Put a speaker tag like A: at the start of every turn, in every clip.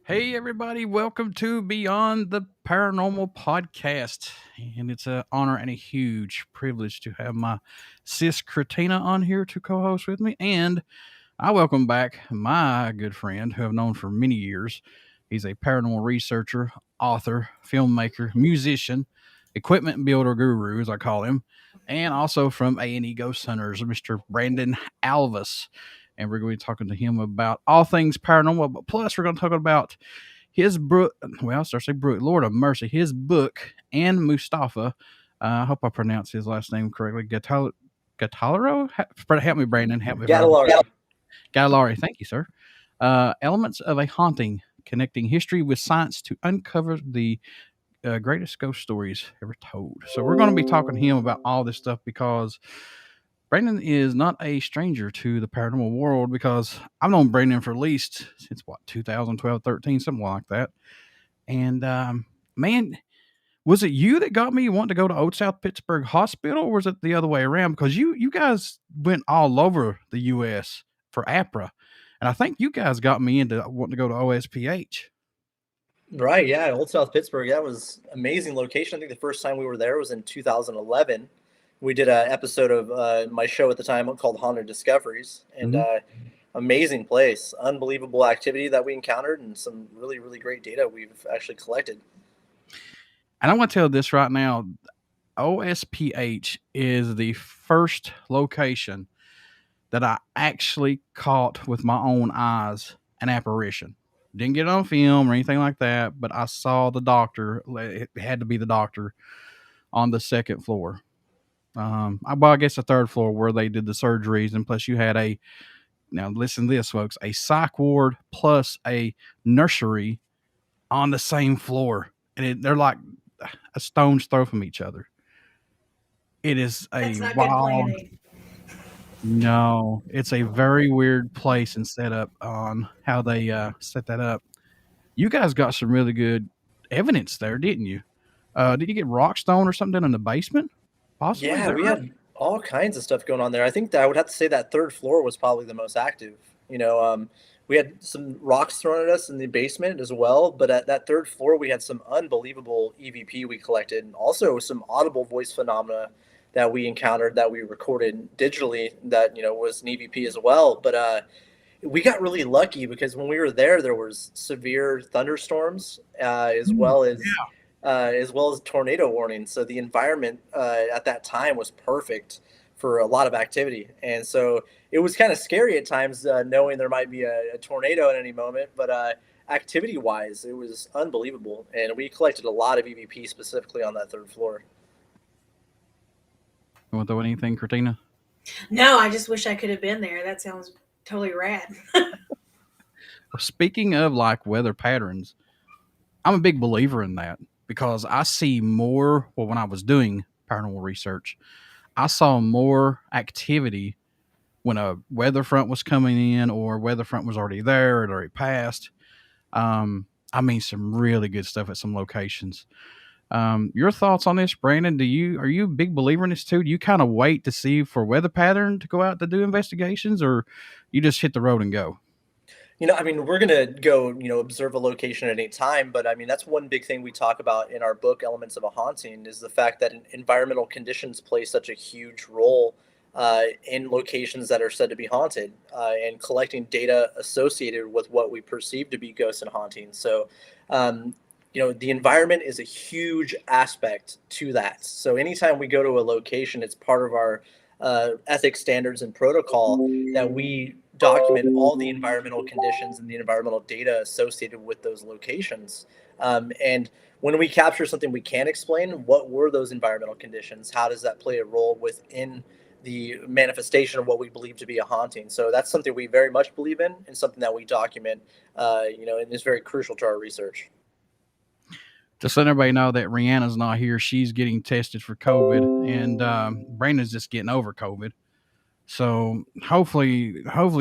A: Hey, everybody, welcome to Beyond the Paranormal Podcast. And it's an honor and a huge privilege to have my sis Kratina on here to co host with me. And I welcome back my good friend who I've known for many years. He's a paranormal researcher, author, filmmaker, musician, equipment builder guru, as I call him, and also from A&E Ghost Hunters, Mr. Brandon Alvis. And we're going to be talking to him about all things paranormal, but plus we're going to talk about his book. Well, I say book, Lord of Mercy, his book, and Mustafa. I hope I pronounced his last name correctly. Gatalaro? Help me, Brandon. Help me. Galari, thank you, sir. Elements of a Haunting, connecting history with science to uncover the greatest ghost stories ever told. So we're going to be talking to him about all this stuff because Brandon is not a stranger to the paranormal world because I've known Brandon for at least since 2012, 13, something like that. And man, was it you that got me wanting to go to Old South Pittsburgh Hospital, or was it the other way around? Because you guys went all over the U.S. for APRA, and I think you guys got me into wanting to go to OSPH.
B: Right, yeah, Old South Pittsburgh. That was amazing location. I think the first time we were there was in 2011. We did an episode of my show at the time called Haunted Discoveries, and amazing place, unbelievable activity that we encountered, and some really, really great data we've actually collected.
A: And I want to tell this right now: OSPH is the first location that I actually caught with my own eyes an apparition. Didn't get it on film or anything like that, but I saw the doctor. It had to be the doctor on the second floor. I guess the third floor where they did the surgeries, and plus you had now listen to this, folks, a psych ward plus a nursery on the same floor, and they're like a stone's throw from each other. It is a wild. No, it's a very weird place and setup on how they set that up. You guys got some really good evidence there, didn't you? Did you get rock stone or something in the basement? Possibly.
B: Yeah, we had all kinds of stuff going on there. I think that I would have to say that third floor was probably the most active. We had some rocks thrown at us in the basement as well, but at that third floor, we had some unbelievable EVP we collected, and also some audible voice phenomena that we encountered that we recorded digitally that was an EVP as well. But we got really lucky because when we were there, there was severe thunderstorms as well as tornado warnings. So the environment at that time was perfect for a lot of activity. And so it was kind of scary at times knowing there might be a tornado at any moment. But activity wise, it was unbelievable. And we collected a lot of EVP specifically on that third floor.
A: You want to throw anything, Kratina?
C: No, I just wish I could have been there. That sounds totally rad.
A: Well, speaking of like weather patterns, I'm a big believer in that because I see more. Well, when I was doing paranormal research, I saw more activity when a weather front was coming in or weather front was already there, it already passed. I mean, some really good stuff at some locations. Your thoughts on this, Brandon? Are you a big believer in this too? Do you kind of wait to see for weather pattern to go out to do investigations, or you just hit the road and go?
B: We're going to go, observe a location at any time. But I mean, that's one big thing we talk about in our book, Elements of a Haunting, is the fact that environmental conditions play such a huge role in locations that are said to be haunted and collecting data associated with what we perceive to be ghosts and hauntings. So, the environment is a huge aspect to that. So anytime we go to a location, it's part of our ethics standards and protocol that we document all the environmental conditions and the environmental data associated with those locations. And when we capture something we can't explain, what were those environmental conditions? How does that play a role within the manifestation of what we believe to be a haunting. So that's something we very much believe in, and something that we document, and is very crucial to our research.
A: Just let everybody know that Rihanna's not here. She's getting tested for COVID, and Brandon's just getting over COVID. So hopefully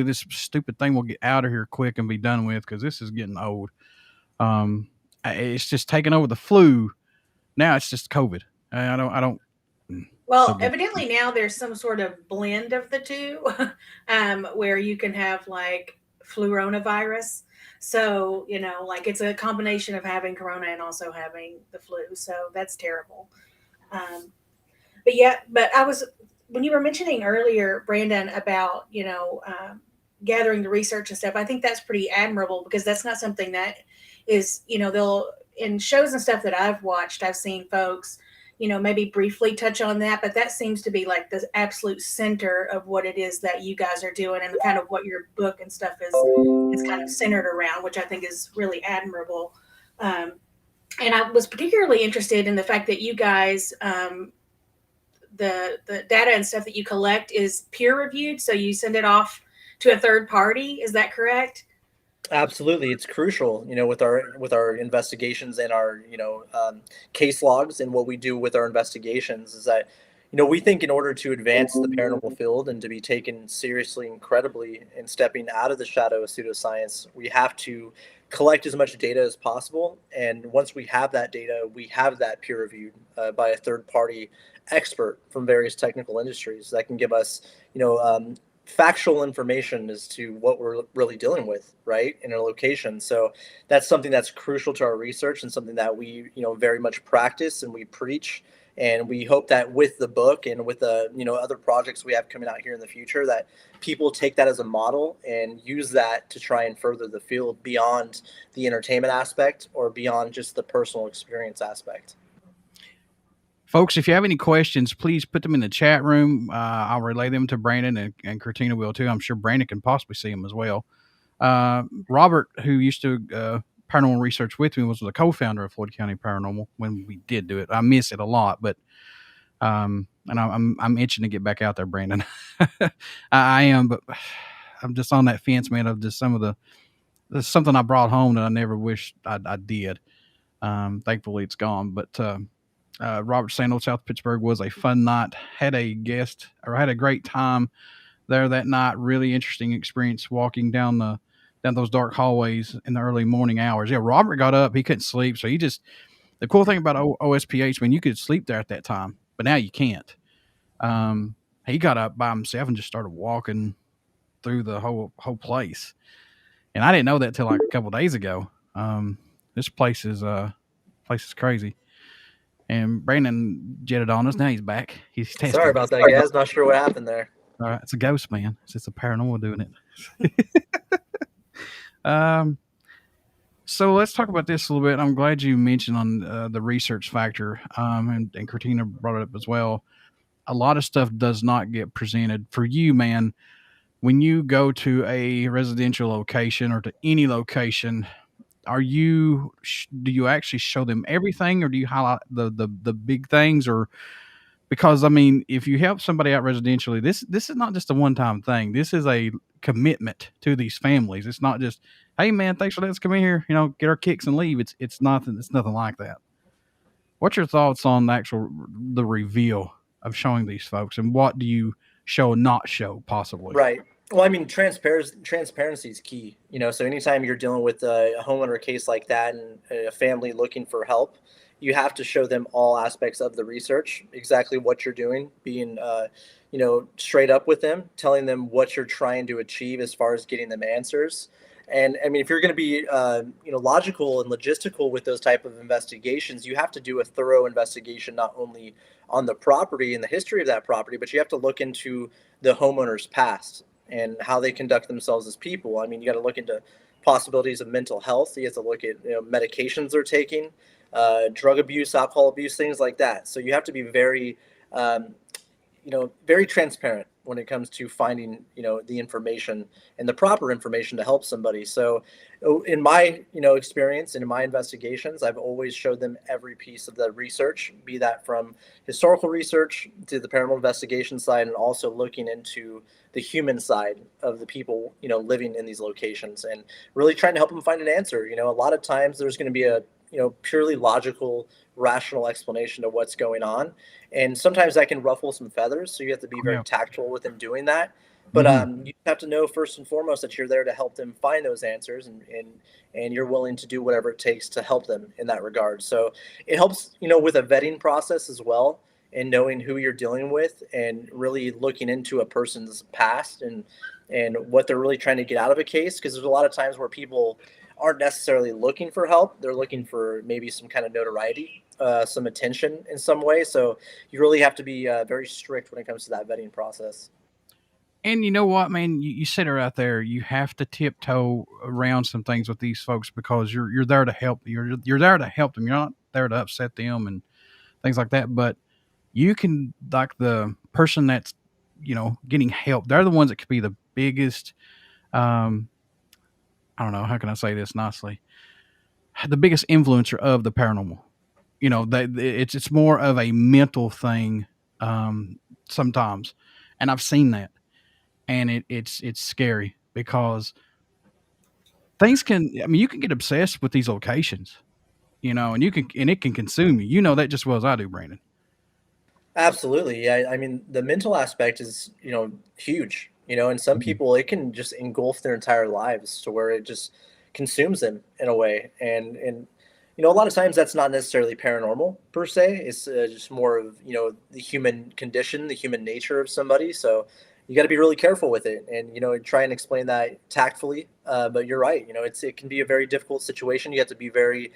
A: this stupid thing will get out of here quick and be done with, because this is getting old. It's just taking over the flu. Now it's just COVID. I don't.
C: Well,
A: So good.
C: evidently now there's some sort of blend of the two, where you can have like fluoronavirus. So, like it's a combination of having corona and also having the flu. So that's terrible. Um, but yeah, but when you were mentioning earlier, Brandon, about, gathering the research and stuff, I think that's pretty admirable, because that's not something that is, they'll, in shows and stuff that I've watched, I've seen folks, maybe briefly touch on that, but that seems to be like the absolute center of what it is that you guys are doing, and kind of what your book and stuff is kind of centered around, which I think is really admirable. Um, and I was particularly interested in the fact that you guys, the data and stuff that you collect is peer reviewed, so you send it off to a third party. Is that correct?
B: Absolutely, it's crucial, with our investigations and our case logs, and what we do with our investigations is that we think in order to advance the paranormal field and to be taken seriously, incredibly, and stepping out of the shadow of pseudoscience, we have to collect as much data as possible. And once we have that data, we have that peer reviewed by a third party expert from various technical industries that can give us, factual information as to what we're really dealing with, right, in a location. So that's something that's crucial to our research, and something that we, very much practice and we preach. And we hope that with the book and with the, other projects we have coming out here in the future, that people take that as a model and use that to try and further the field beyond the entertainment aspect, or beyond just the personal experience aspect.
A: Folks, if you have any questions, please put them in the chat room. I'll relay them to Brandon, and Cortina will too. I'm sure Brandon can possibly see them as well. Robert, who used to paranormal research with me, was the co-founder of Floyd County Paranormal when we did do it. I miss it a lot, but and I'm itching to get back out there, Brandon. I am, but I'm just on that fence, man, of just some of there's something I brought home that I never wished I did. Thankfully, it's gone, but. Robert saying Old South Pittsburgh was a fun night. Had a great time there that night. Really interesting experience walking down those dark hallways in the early morning hours. Yeah, Robert got up. He couldn't sleep, so the cool thing about OSPH, man, you could sleep there at that time, but now you can't. He got up by himself and just started walking through the whole place, and I didn't know that till like a couple days ago. This place is crazy. And Brandon jetted on us. Now he's back. He's tested.
B: Sorry about that, guys. Not sure what happened there.
A: All right, it's a ghost, man. It's just a paranormal doing it. So let's talk about this a little bit. I'm glad you mentioned on the research factor, and Cortina brought it up as well. A lot of stuff does not get presented for you, man. When you go to a residential location or to any location, do you actually show them everything, or do you highlight the big things? Or because I mean, if you help somebody out residentially, this is not just a one-time thing. This is a commitment to these families. It's not just, hey man, thanks for letting us come in here, get our kicks and leave. It's nothing like that. What's your thoughts on the reveal of showing these folks, and what do you show and not show possibly?
B: Right. Well, I mean, transparency is key. So anytime you're dealing with a homeowner case like that, and a family looking for help, you have to show them all aspects of the research, exactly what you're doing, being, straight up with them, telling them what you're trying to achieve as far as getting them answers. And I mean, if you're going to be, logical and logistical with those type of investigations, you have to do a thorough investigation, not only on the property and the history of that property, but you have to look into the homeowner's past and how they conduct themselves as people. I mean, you got to look into possibilities of mental health. You have to look at medications they're taking, drug abuse, alcohol abuse, things like that. So you have to be very very transparent when it comes to finding, the information and the proper information to help somebody. So, in my, experience and in my investigations, I've always showed them every piece of the research, be that from historical research to the paranormal investigation side, and also looking into the human side of the people, living in these locations, and really trying to help them find an answer. A lot of times there's going to be a, purely logical, rational explanation of what's going on, and sometimes that can ruffle some feathers. So you have to be
A: Oh,
B: very
A: yeah.
B: tactful with them doing that. But
A: Hmm.
B: you have to know first and foremost that you're there to help them find those answers, and you're willing to do whatever it takes to help them in that regard. So it helps, with a vetting process as well, and knowing who you're dealing with, and really looking into a person's past, and what they're really trying to get out of a case. Because there's a lot of times where people aren't necessarily looking for help; they're looking for maybe some kind of notoriety, some attention in some way. So you really have to be very strict when it comes to that vetting process.
A: And you know what, man? You said it right there. You have to tiptoe around some things with these folks because you're there to help. You're there to help them. You're not there to upset them and things like that. But you can, like, the person that's getting help. They're the ones that could be the biggest. Um, I don't know, how can I say this nicely? The biggest influencer of the paranormal. It's more of a mental thing, um, sometimes, and I've seen that, and it's scary because things can. I mean, you can get obsessed with these locations, and it can consume you. You know that just as well as I do, Brandon.
B: Absolutely. Yeah. I mean, the mental aspect is, huge, and some
A: Mhm.
B: people, it can just engulf their entire lives to where it just consumes them in a way. And, a lot of times that's not necessarily paranormal per se. It's just more of, the human condition, the human nature of somebody. So you got to be really careful with it, and, try and explain that tactfully. But you're right. It can be a very difficult situation. You have to be very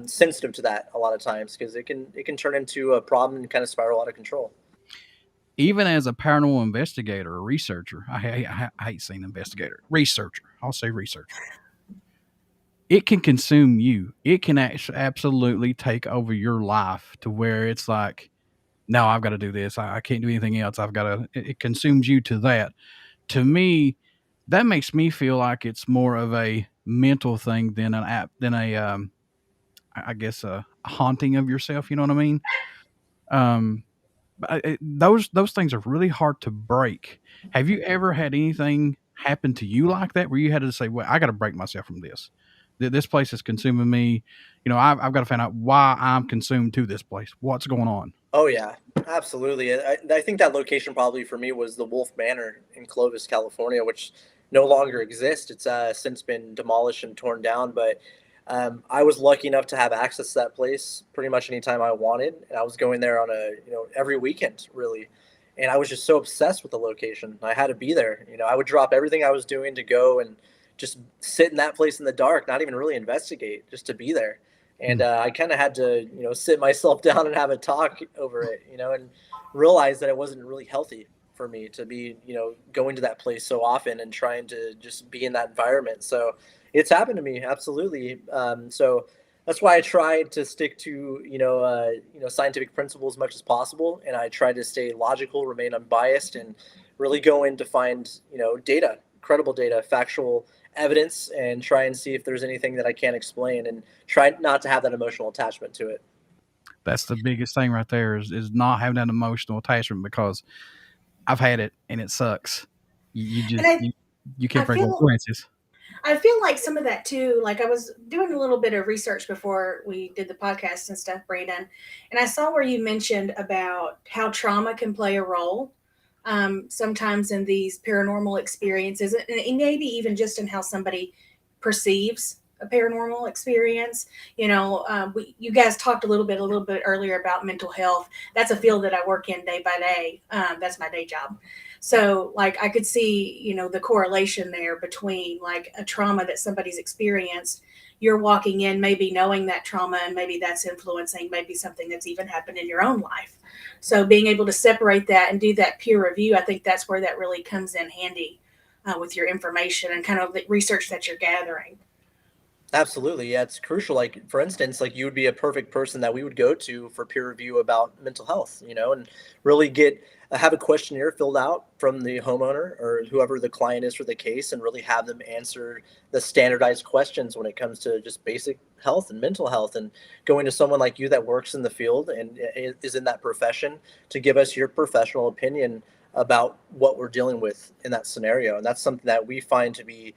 B: sensitive to that a lot of times, because it can turn into a problem and kind of spiral out of control.
A: Even as a paranormal investigator or researcher, I hate saying investigator, researcher. I'll say researcher. It can consume you. It can absolutely take over your life to where it's like, no, I've got to do this. I can't do anything else. I've got to. It consumes you to that. To me, that makes me feel like it's more of a mental thing than an app than a I guess a haunting of yourself. You know what I mean? Um, those things are really hard to break. Have you ever had anything happen to you like that where you had to say, "Well, I got to break myself from this. This place is consuming me. I've got to find out why I'm consumed to this place. What's going on?"
B: Oh yeah, absolutely. I think that location probably for me was the Wolf Manor in Clovis, California, which no longer exists. It's since been demolished and torn down. But I was lucky enough to have access to that place pretty much anytime I wanted, and I was going there on a every weekend really. And I was just so obsessed with the location. I had to be there. I would drop everything I was doing to go and just sit in that place in the dark, not even really investigate, just to be there. And
A: Hmm.
B: I kind of had to, sit myself down and have a talk over it, and realize that it wasn't really healthy for me to be, going to that place so often and trying to just be in that environment. So it's happened to me, absolutely. So that's why I try to stick to, scientific principles as much as possible, and I try to stay logical, remain unbiased, and really go in to find, data, credible data, factual evidence, and try and see if there's anything that I can't explain, and try not to have that emotional attachment to it.
A: That's the biggest thing right there is not having that emotional attachment because I've had it and it sucks. You
C: And
A: just you
C: I
A: can't break away.
C: feel
A: Go ahead, sis.
C: I feel like some of that too. Like I was doing a little bit of research before we did the podcast and stuff, Brandon, and I saw where you mentioned about how trauma can play a role sometimes in these paranormal experiences, and maybe even just in how somebody perceives a paranormal experience. You guys talked a little bit earlier about mental health. That's a field that I work in day by day. That's my day job. So, like, I could see, the correlation there between like a trauma that somebody's experienced. You're walking in, maybe knowing that trauma, and maybe that's influencing maybe something that's even happened in your own life. So being able to separate that and do that peer review, I think that's where that really comes in handy with your information and kind of the research that you're gathering.
B: Absolutely. Yeah, it's crucial. Like, for instance, like you would be a perfect person that we would go to for peer review about mental health, and really get have a questionnaire filled out from the homeowner or whoever the client is for the case, and really have them answer the standardized questions when it comes to just basic health and mental health, and going to someone like you that works in the field and is in that profession to give us your professional opinion about what we're dealing with in that scenario. And that's something that we find to be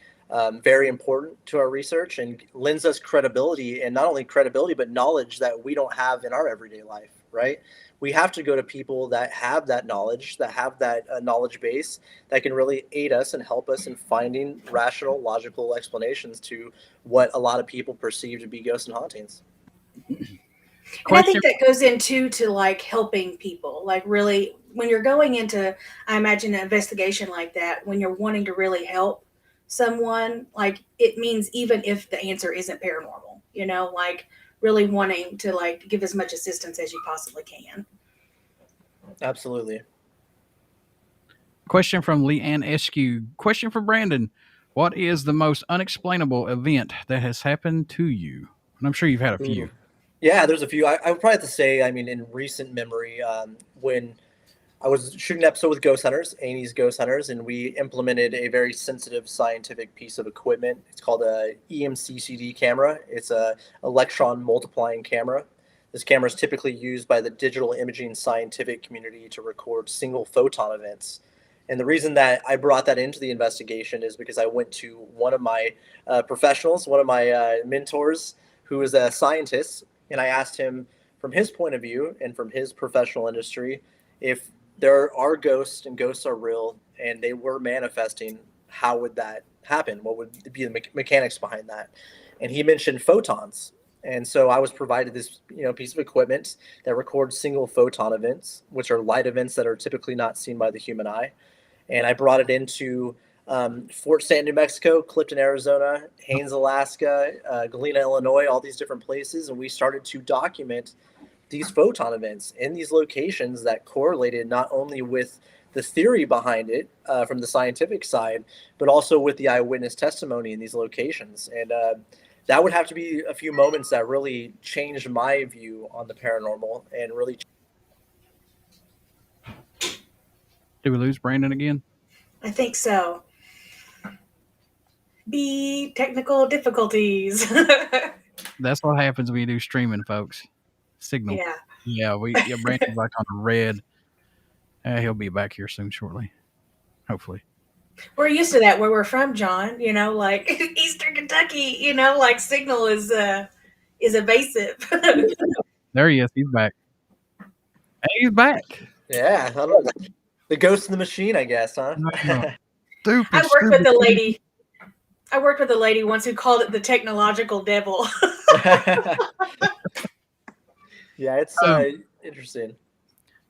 B: very important to our research and lends us credibility, and not only credibility but knowledge that we don't have in our everyday life, right? We have to go to people that have that knowledge, that have that knowledge base, that can really aid us and help us in finding rational, logical explanations to what a lot of people perceive to be ghosts and hauntings.
C: And I
A: Question.
C: think that goes into to like helping people, like really when you're going into, I imagine an investigation like that, when you're wanting to really help someone, like it means even if the answer isn't paranormal, like really wanting to like give as much assistance as you possibly can.
B: Absolutely.
A: Question from Leanne Eskew. Question for Brandon. What is the most unexplainable event that has happened to you? And I'm sure you've had a few.
B: Ooh. Yeah, there's a few. I would probably have to say, I mean, in recent memory, when I was shooting an episode with Ghost Hunters, Amy's Ghost Hunters, and we implemented a very sensitive scientific piece of equipment. It's called a EMCCD camera. It's a electron multiplying camera. This camera is typically used by the digital imaging scientific community to record single photon events. And the reason that I brought that into the investigation is because I went to one of my professionals, one of my mentors, who is a scientist, and I asked him from his point of view and from his professional industry, if there are ghosts and ghosts are real and they were manifesting, how would that happen? What would be the mechanics behind that? And he mentioned photons. And so I was provided this, piece of equipment that records single photon events, which are light events that are typically not seen by the human eye. And I brought it into Fort Stanton, New Mexico, Clifton, Arizona, Haines, Alaska, Galena, Illinois, all these different places. And we started to document these photon events in these locations that correlated not only with the theory behind it from the scientific side, but also with the eyewitness testimony in these locations. And that would have to be a few moments that really changed my view on the paranormal and really.
A: Did we lose Brandon again?
C: I think so. Be technical difficulties.
A: That's what happens when you do streaming, folks. Signal.
C: Yeah.
A: Yeah, Brandon's like on a red. He'll be back here soon, shortly. Hopefully.
C: We're used to that where we're from, John, like Eastern Kentucky, like signal is evasive.
A: There he is. He's back. Hey, he's back.
B: Yeah, I don't know. The ghost in the machine, I guess, huh?
A: Stupid.
C: I worked with a lady. I worked with a lady once who called it the technological devil.
B: Yeah, it's interesting.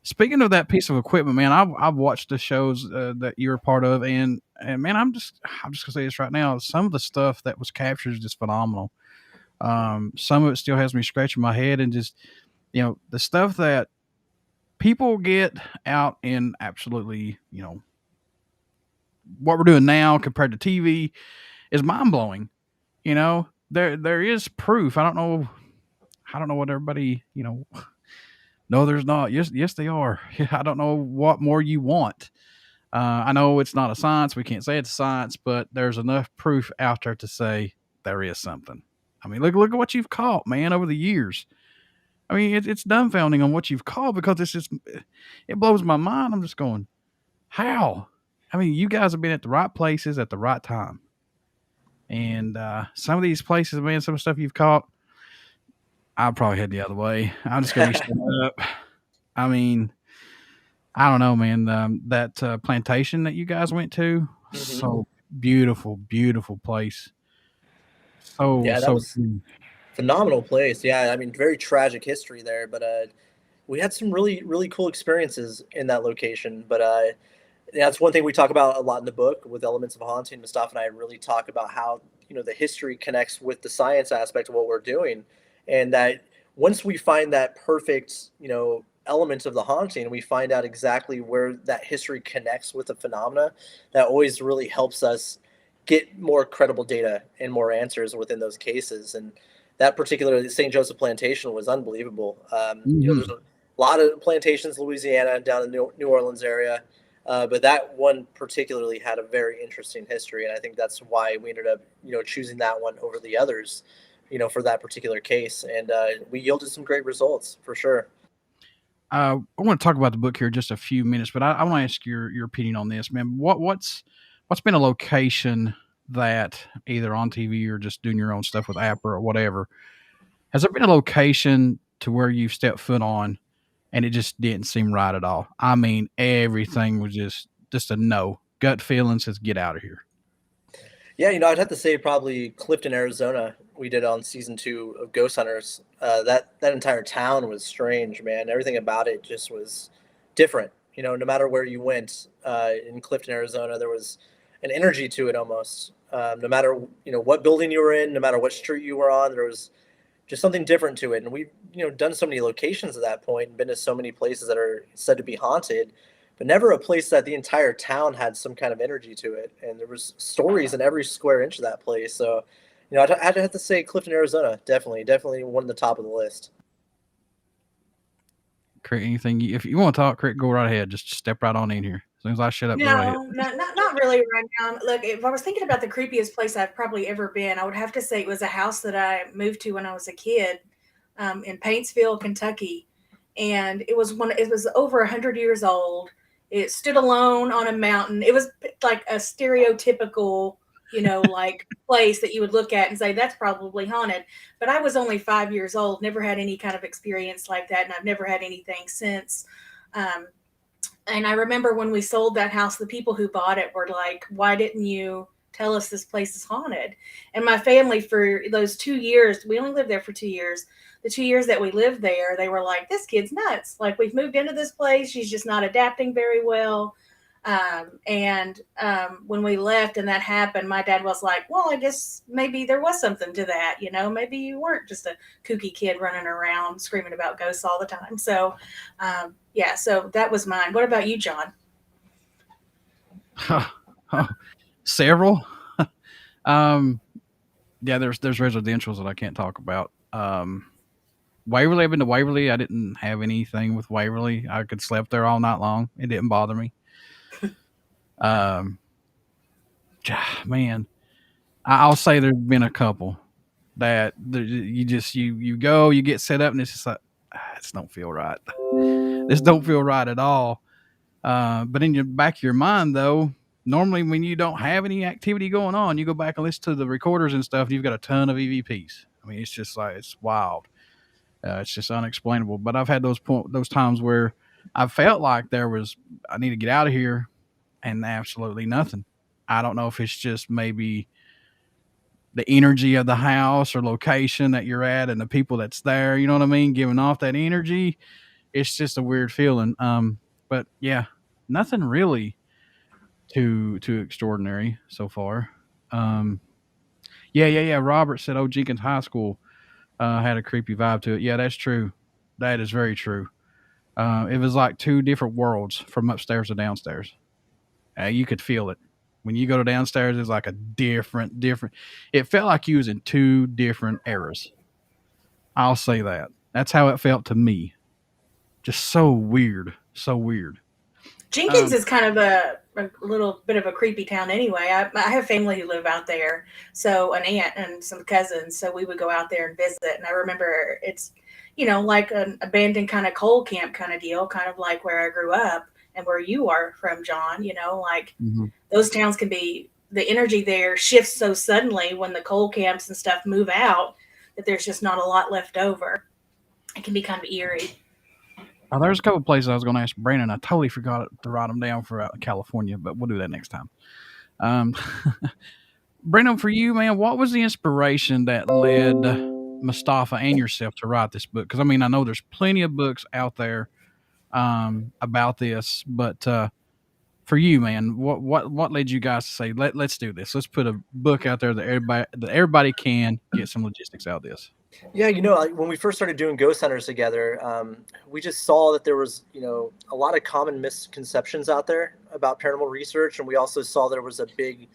A: Speaking of that piece of equipment, man, I've watched the shows that you're a part of, and man, I'm just gonna say this right now. Some of the stuff that was captured is just phenomenal. Some of it still has me scratching my head, and just the stuff that people get out in absolutely what we're doing now compared to TV is mind blowing. There is proof. I don't know what everybody No, there's not. Yes, they are. I don't know what more you want. I know it's not a science. We can't say it's a science, but there's enough proof out there to say there is something. I mean, look at what you've caught, man, over the years. I mean, it's dumbfounding on what you've caught, because it blows my mind. I'm just going, how? I mean, you guys have been at the right places at the right time. And some of these places, man, some of the stuff you've caught, I'll probably head the other way. I'm just going to be straight up. I mean, I don't know, man. That plantation that you guys went to, so beautiful, beautiful place.
B: Yeah, that was phenomenal place. Yeah, I mean, very tragic history there, but we had some really, really cool experiences in that location. But that's one thing we talk about a lot in the book with Elements of Haunting. Mustafa and I really talk about how the history connects with the science aspect of what we're doing, and that once we find that perfect element of the haunting, we find out exactly where that history connects with the phenomena. That always really helps us get more credible data and more answers within those cases. And that particular St. Joseph plantation was unbelievable. There's
A: Hmm.
B: a lot of plantations in Louisiana down in the New Orleans area, but that one particularly had a very interesting history, and I think that's why we ended up choosing that one over the others, for that particular case, and we yielded some great results for sure.
A: I want to talk about the book here in just a few minutes, but I want to ask your opinion on this, man. What's been a location that either on TV or just doing your own stuff with app or whatever, has there been a location to where you've stepped foot on and it just didn't seem right at all? I mean, everything was just a no. Gut feeling says get out of here.
B: Yeah, I'd have to say probably Clifton, Arizona. We did on season 2 of Ghost Hunters. That entire town was strange, man. Everything about it just was different. No matter where you went in Clifton, Arizona, there was an energy to it almost. No matter what building you were in, no matter what street you were on, there was just something different to it. And we've done so many locations at that point and been to so many places that are said to be haunted, but never a place that the entire town had some kind of energy to it. And there was stories in every square inch of that place. So, I'd have to say Clifton, Arizona, definitely one of the top of the list.
A: Crick, anything if you want to talk, Crick, go right ahead. Just step right on in here. As soon as I shut up, go right ahead.
C: No, no, not really right now. Look, if I was thinking about the creepiest place I've probably ever been, I would have to say it was a house that I moved to when I was a kid, in Paintsville, Kentucky, and it was over 100 years old. It stood alone on a mountain. It was like a stereotypical, like place that you would look at and say that's probably haunted. But I was only 5 years old, never had any kind of experience like that, and I've never had anything since. Um, and I remember when we sold that house, the people who bought it were like, "Why didn't you tell us this place is haunted?" And my family, for those 2 years, we only lived there for 2 years. The 2 years that we lived there, they were like, "This kid's nuts. Like, we've moved into this place. She's just not adapting very well." When we left and that happened, my dad was like, "Well, I guess maybe there was something to that. Maybe you weren't just a kooky kid running around screaming about ghosts all the time." So, yeah, so that was mine. What about you, John?
A: Several. um, yeah, there's residentials that I can't talk about. Waverly, I've been to Waverly. I didn't have anything with Waverly. I could sleep there all night long. It didn't bother me. Um, man, I'll say there's been a couple that you go, you get set up, and it's just like this don't feel right. This don't feel right at all. But in your back of your mind, though, normally when you don't have any activity going on, you go back and listen to the recorders and stuff. And you've got a ton of EVPs. I mean, it's just like it's wild. It's just unexplainable. But I've had those times where I felt like I need to get out of here, and absolutely nothing. I don't know if it's just maybe the energy of the house or location that you're at and the people that's there. You know what I mean? Giving off that energy. It's just a weird feeling. But yeah, nothing really too extraordinary so far. Um, yeah. Robert said, "Oh, Jenkins High School had a creepy vibe to it." Yeah, that's true. That is very true. It was like two different worlds from upstairs to downstairs. You could feel it when you go to downstairs. It's like a different. It felt like you was in two different eras. I'll say that. That's how it felt to me. Just so weird, so weird.
C: Jenkins
A: Um,
C: is kind of a little bit of a creepy town anyway. I have family who live out there, so an aunt and some cousins. So we would go out there and visit. And I remember it's, like an abandoned kind of coal camp kind of deal, kind of like where I grew up and where you are from, John. Like
A: mhm.
C: those towns can be, the energy there shifts so suddenly when the coal camps and stuff move out that there's just not a lot left over. It can be kind of eerie.
A: Oh, there's a couple places I was going to ask Brandon. I totally forgot to write them down for California, but we'll do that next time. Um, Brandon, for you, man, what was the inspiration that led Mustafa and yourself to write this book? Because I mean, I know there's plenty of books out there about this, but for you, man, what led you guys to say let's do this? Let's put a book out there that everybody can get some logistics out of this.
B: Yeah, when we first started doing Ghost Hunters together, we just saw that there was, a lot of common misconceptions out there about paranormal research, and we also saw there was a big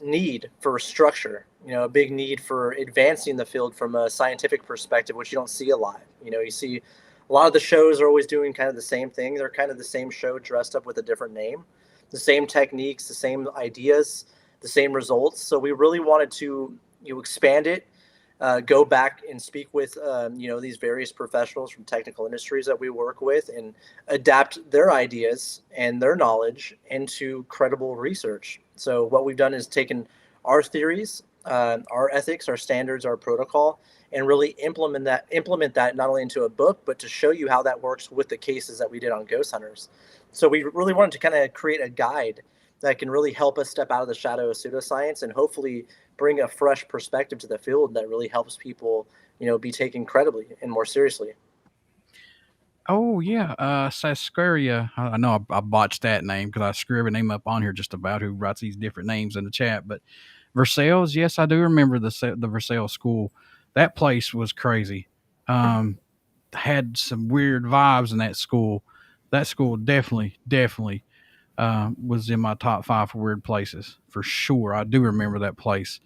B: need for structure, a big need for advancing the field from a scientific perspective, which you don't see a lot. You see a lot of the shows are always doing kind of the same thing. They're kind of the same show dressed up with a different name, the same techniques, the same ideas, the same results. So we really wanted to expand it, go back and speak with these various professionals from technical industries that we work with, and adapt their ideas and their knowledge into credible research. So what we've done is taken our theories, our ethics, our standards, our protocol, and really implement that not only into a book, but to show you how that works with the cases that we did on ghost hunters. So we really wanted to kind of create a guide that can really help us step out of the shadow of pseudoscience and hopefully bring a fresh perspective to the field that really helps people, be taken credibly and more seriously.
A: Oh yeah, Sascaria. I know I botched that name because I screw every name up on here just about who writes these different names in the chat. But Versailles, yes, I do remember the Versailles school. That place was crazy. Um, had some weird vibes in that school. That school definitely was in my top five for weird places for sure. I do remember that place.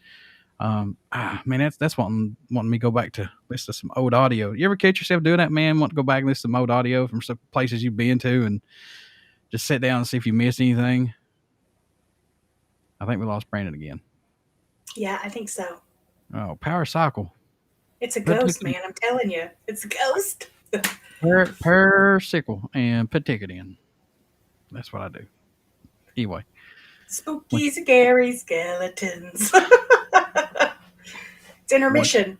A: Man, that's wanting me to go back to listen to some old audio. You ever catch yourself doing that, man? Want to go back and listen to some old audio from some places you've been to and just sit down and see if you missed anything? I think we lost Brandon again.
C: Yeah, I think so.
A: Oh, Power Cycle.
C: It's a ghost, man. I'm telling you, it's a ghost.
A: Persicle and put ticket in. That's what I do. Anyway.
C: Spooky, scary skeletons. It's intermission.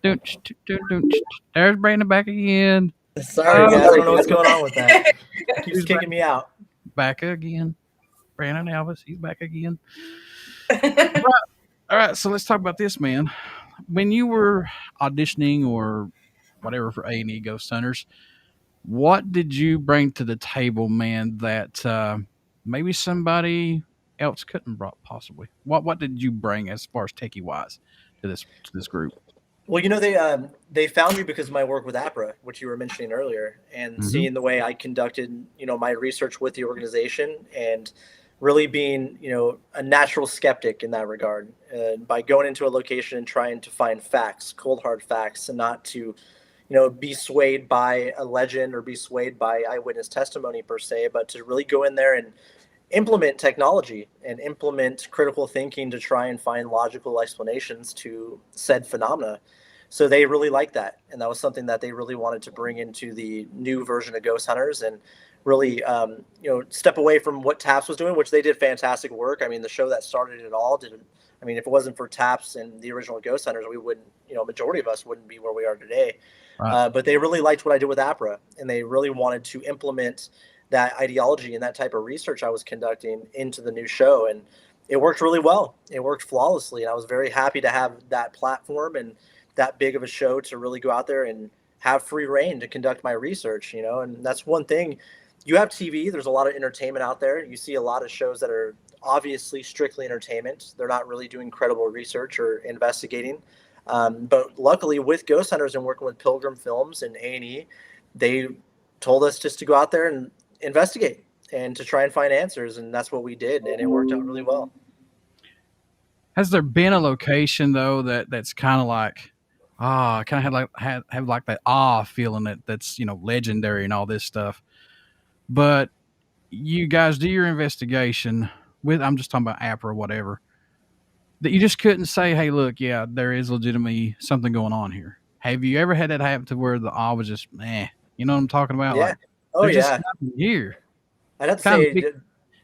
A: There's Brandon back again.
B: Sorry, guys. I don't know what's going on with that. Keeps kicking me out.
A: Back again. Brandon Alvis, he's back again. All right, so let's talk about this, man. When you were auditioning or whatever for A&E Ghost Hunters, what did you bring to the table, man, that maybe somebody else couldn't brought possibly? What did you bring as far as techie wise to this group?
B: Well, they found me because of my work with APRA, which you were mentioning earlier, and seeing the way I conducted, my research with the organization, and really being, a natural skeptic in that regard, by going into a location and trying to find facts, cold hard facts, and not to, be swayed by a legend or be swayed by eyewitness testimony per se, but to really go in there and implement technology and implement critical thinking to try and find logical explanations to said phenomena. So they really liked that. And that was something that they really wanted to bring into the new version of Ghost Hunters, and really, step away from what TAPS was doing, which they did fantastic work. I mean, the show that started it all if it wasn't for TAPS and the original Ghost Hunters, we wouldn't, majority of us wouldn't be where we are today. Right. But they really liked what I did with APRA, and they really wanted to implement that ideology and that type of research I was conducting into the new show. And it worked really well. It worked flawlessly. And I was very happy to have that platform and that big of a show to really go out there and have free reign to conduct my research, and that's one thing. You have TV, there's a lot of entertainment out there. You see a lot of shows that are obviously strictly entertainment. They're not really doing credible research or investigating. But luckily with Ghost Hunters and working with Pilgrim Films and A&E, they told us just to go out there and investigate and to try and find answers, and that's what we did, and it worked out really well.
A: Has there been a location though that's kind of like kind of have like that feeling that's legendary and all this stuff, but you guys do your investigation with, I'm just talking about APRA or whatever, that you just couldn't say, hey, look, yeah, there is legitimately something going on here? Have you ever had that happen to where the awe was just, you know what I'm talking about?
B: Yeah.
A: Like,
B: oh, yeah.
A: Just here.
B: I'd have to say,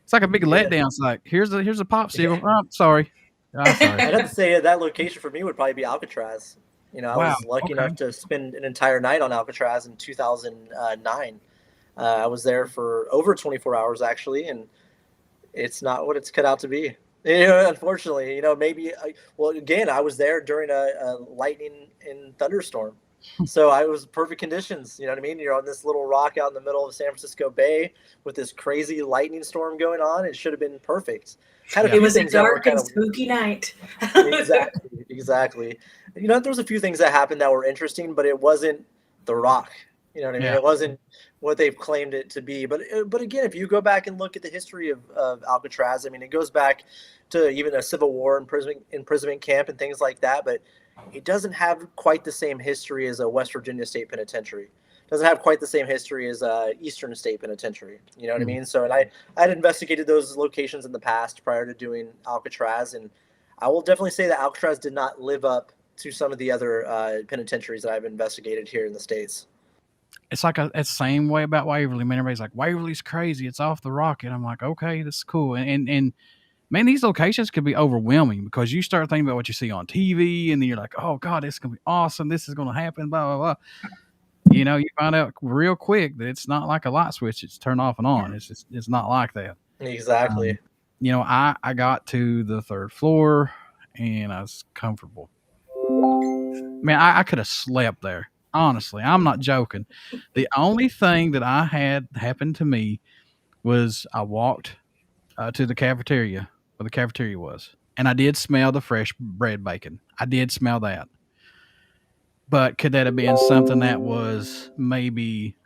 A: it's like a big letdown. It's like, here's a popsicle. Yeah. Oh, sorry.
B: I'd have to say that location for me would probably be Alcatraz. I was lucky enough to spend an entire night on Alcatraz in 2009. I was there for over 24 hours, actually, and it's not what it's cut out to be. Unfortunately, maybe. Again, I was there during a lightning and thunderstorm, so I was perfect conditions. You know what I mean? You're on this little rock out in the middle of San Francisco Bay with this crazy lightning storm going on. It should have been perfect.
C: It was a dark and spooky night.
B: Exactly. There was a few things that happened that were interesting, but it wasn't the rock. You know what I mean?
A: Yeah.
B: It wasn't what they've claimed it to be. But again, if you go back and look at the history of Alcatraz, I mean, it goes back to even a Civil War imprisonment camp and things like that. But it doesn't have quite the same history as a West Virginia State Penitentiary. It doesn't have quite the same history as a Eastern State Penitentiary. You know what I
A: Mhm.
B: mean? So, and I had investigated those locations in the past prior to doing Alcatraz, and I will definitely say that Alcatraz did not live up to some of the other penitentiaries that I've investigated here in the States.
A: It's like it's the same way about Waverly. Man, everybody's like, Waverly's crazy. It's off the rocket. I'm like, okay, this is cool. And man, these locations could be overwhelming because you start thinking about what you see on TV, and then you're like, oh God, this is gonna be awesome. This is gonna happen. Blah blah blah. You know, you find out real quick that it's not like a light switch. It's turned off and on. It's not like that.
B: Exactly.
A: Um, you know, I got to the third floor and I was comfortable. Man, I could have slept there. Honestly, I'm not joking. The only thing that I had happen to me was I walked to the cafeteria where the cafeteria was, and I did smell the fresh bread bacon. I did smell that. But could that have been something that was maybe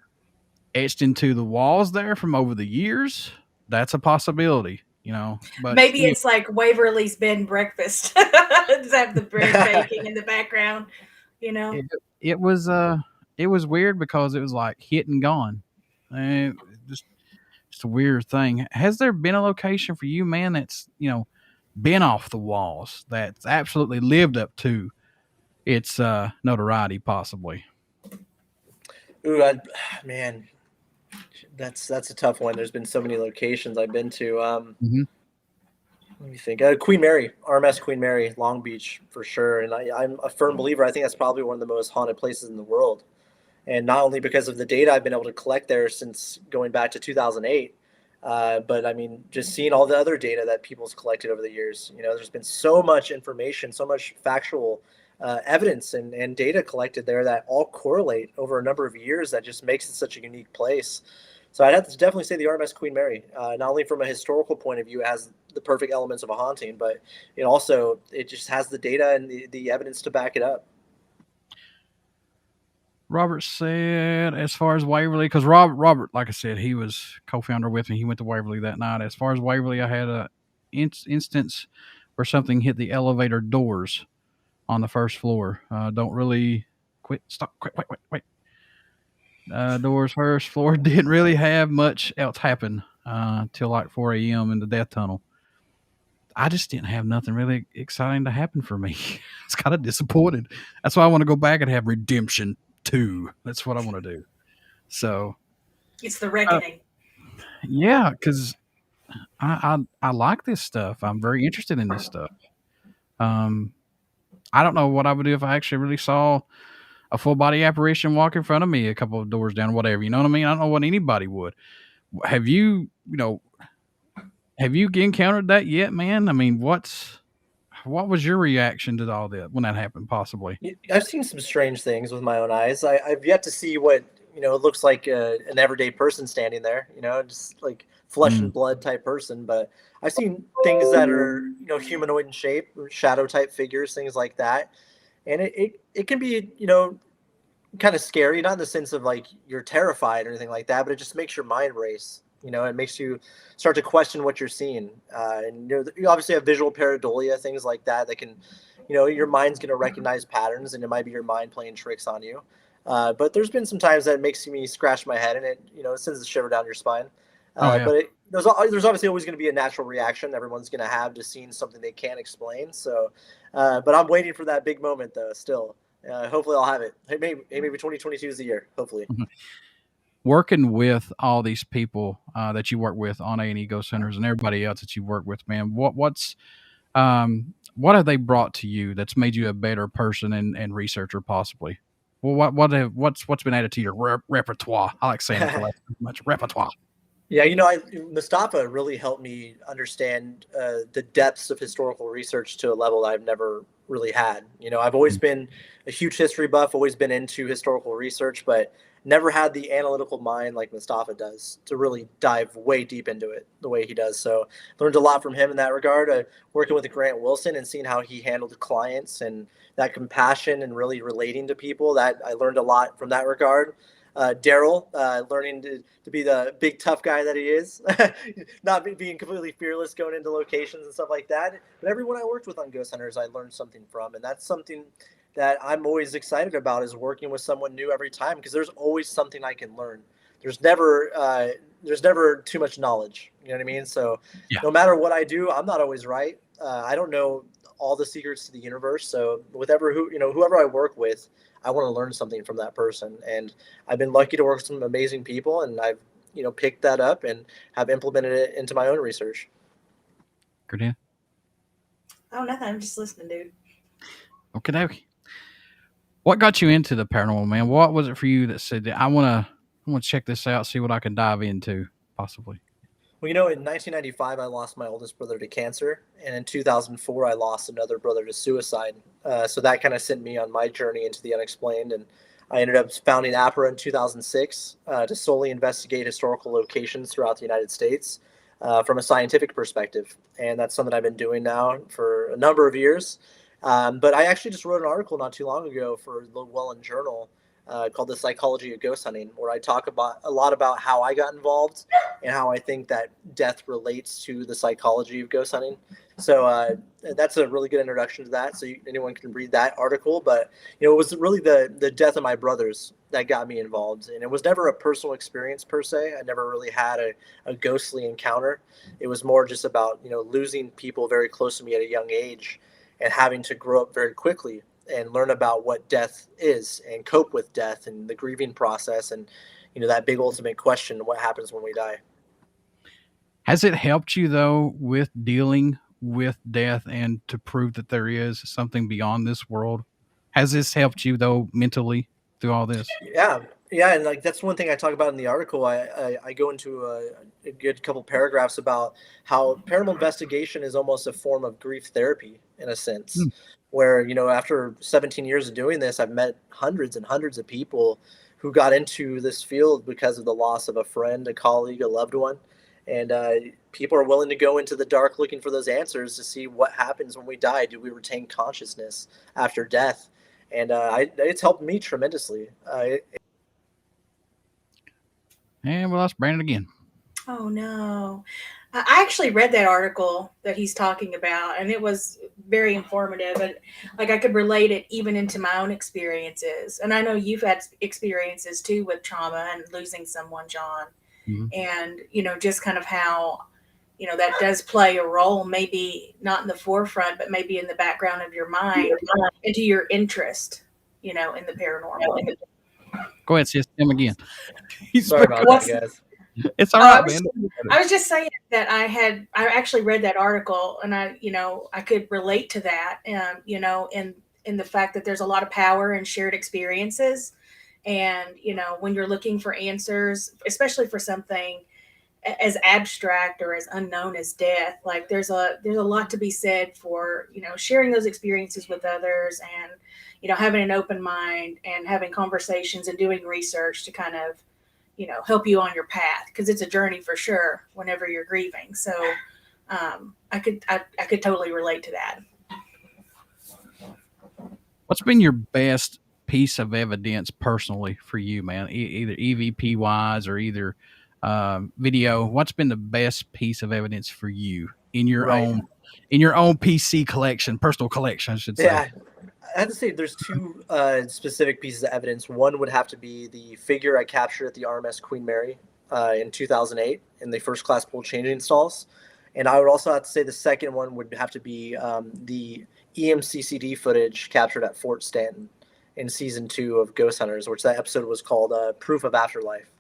A: etched into the walls there from over the years? That's a possibility, you know. But
C: Maybe
A: yeah,
C: it's like Waverly's bed and breakfast. Does have the bread baking in the background, you know?
A: it, it was it was weird because it was like hit and gone. Uh, just just a weird thing. Has there been a location for you, man, that's been off the walls, that's absolutely lived up to its notoriety, possibly?
B: Ooh, man, that's a tough one. There's been so many locations I've been to.
A: Hmm.
B: Let me think. Queen Mary, RMS Queen Mary, Long Beach for sure. And I'm a firm believer. I think that's probably one of the most haunted places in the world. And not only because of the data I've been able to collect there since going back to 2008, but I mean, just seeing all the other data that people's collected over the years. You know, there's been so much information, so much factual evidence and data collected there that all correlate over a number of years that just makes it such a unique place. So I'd have to definitely say the RMS Queen Mary, not only from a historical point of view, it has the perfect elements of a haunting, but it just has the data and the evidence to back it up.
A: Robert said, as far as Waverly, because Robert, like I said, he was co-founder with me. He went to Waverly that night. As far as Waverly, I had a instance where something hit the elevator doors on the first floor. Don't really quit. Stop. Quit. Wait. Wait. Wait. Doors first floor didn't really have much else happen till like 4 a.m. in the death tunnel. I just didn't have nothing really exciting to happen for me. I was kind of disappointed. That's why I want to go back and have Redemption 2. That's what I want to do. So,
C: It's the
A: uh,
C: reckoning.
A: yeah, because I like this stuff. I'm very interested in this stuff. Um, I don't know what I would do if I actually really saw a full body apparition walk in front of me a couple of doors down, whatever. You know what I mean? I don't know what anybody would. Have you, have you encountered that yet, man? I mean, what was your reaction to all that when that happened? Possibly.
B: I've seen some strange things with my own eyes. I've yet to see what it looks like an everyday person standing there. Just like flesh
A: Mm.
B: and blood type person. But I've seen things that are humanoid in shape, shadow type figures, things like that. And it can be kind of scary, not in the sense of like you're terrified or anything like that, but it just makes your mind race. It makes you start to question what you're seeing. And you obviously have visual pareidolia, things like that that can, your mind's going to recognize patterns, and it might be your mind playing tricks on you. But there's been some times that it makes me scratch my head, and it sends a shiver down your spine.
A: Oh yeah.
B: But there's obviously always going to be a natural reaction everyone's going to have to seeing something they can't explain. So, but I'm waiting for that big moment though. Still, hopefully I'll have it. Maybe 2022 is the year. Hopefully.
A: Working with all these people that you work with on A&E Ghost Centers and everybody else that you work with, man, what have they brought to you that's made you a better person and researcher, possibly? Well, what's been added to your repertoire? I like saying it the last much repertoire.
B: Yeah, Mustafa really helped me understand the depths of historical research to a level that I've never really had. I've always been a huge history buff, always been into historical research, but never had the analytical mind like Mustafa does to really dive way deep into it the way he does. So learned a lot from him in that regard. Working with Grant Wilson and seeing how he handled clients and that compassion and really relating to people, that I learned a lot from that regard. Daryl, learning to be the big tough guy that he is, not being completely fearless going into locations and stuff like that. But everyone I worked with on Ghost Hunters, I learned something from, and that's something that I'm always excited about, is working with someone new every time, because there's always something I can learn. There's never too much knowledge. You know what I mean? So
A: Yeah.
B: no matter what I do, I'm not always right. I don't know all the secrets to the universe. So whoever I work with, I want to learn something from that person. And I've been lucky to work with some amazing people, and I've picked that up and have implemented it into my own research.
A: Good.
C: Oh, nothing. I'm just listening, dude.
A: Okay. What got you into the paranormal, man? What was it for you that said that I want to check this out, see what I can dive into, possibly?
B: Well, in 1995, I lost my oldest brother to cancer, and in 2004, I lost another brother to suicide. So that kind of sent me on my journey into the unexplained, and I ended up founding APRA in 2006 to solely investigate historical locations throughout the United States from a scientific perspective, and that's something I've been doing now for a number of years. But I actually just wrote an article not too long ago for the Llewellyn Journal called "The Psychology of Ghost Hunting," where I talk about a lot about how I got involved and how I think that death relates to the psychology of ghost hunting. So that's a really good introduction to that. So anyone can read that article. But it was really the death of my brothers that got me involved, and it was never a personal experience per se. I never really had a ghostly encounter. It was more just about losing people very close to me at a young age, and having to grow up very quickly and learn about what death is and cope with death and the grieving process, and that big ultimate question: what happens when we die?
A: Has it helped you though with dealing with death and to prove that there is something beyond this world? Has this helped you though mentally through all this?
B: Yeah, and like that's one thing I talk about in the article. I go into a good couple paragraphs about how paranormal investigation is almost a form of grief therapy in a sense,
A: Mm.
B: where after 17 years of doing this, I've met hundreds and hundreds of people who got into this field because of the loss of a friend, a colleague, a loved one, and people are willing to go into the dark looking for those answers to see what happens when we die. Do we retain consciousness after death? And it's helped me tremendously.
A: And we lost Brandon again.
C: Oh no. I actually read that article that he's talking about, and it was very informative, and like I could relate it even into my own experiences. And I know you've had experiences too with trauma and losing someone, John.
A: Mm-hmm.
C: And just kind of how that does play a role, maybe not in the forefront, but maybe in the background of your mind, into your interest in the paranormal.
A: Go ahead, sis. Him again.
B: Sorry about that, guys.
A: It's all right, man.
C: I was just saying that I actually read that article, and I could relate to that, in the fact that there's a lot of power in shared experiences. And, when you're looking for answers, especially for something as abstract or as unknown as death, like there's a lot to be said for, sharing those experiences with others, and, having an open mind and having conversations and doing research to kind of, help you on your path. 'Cause it's a journey for sure whenever you're grieving. So, I could totally relate to that.
A: What's been your best piece of evidence personally for you, man? Either EVP wise or either video. What's been the best piece of evidence for you in your
B: Right.
A: own PC collection, personal collection, I should say?
B: Yeah, I have to say there's two specific pieces of evidence. One would have to be the figure I captured at the RMS Queen Mary in 2008 in the first class pool changing stalls. And I would also have to say the second one would have to be the EMCCD footage captured at Fort Stanton in season 2 of Ghost Hunters, which that episode was called Proof of Afterlife.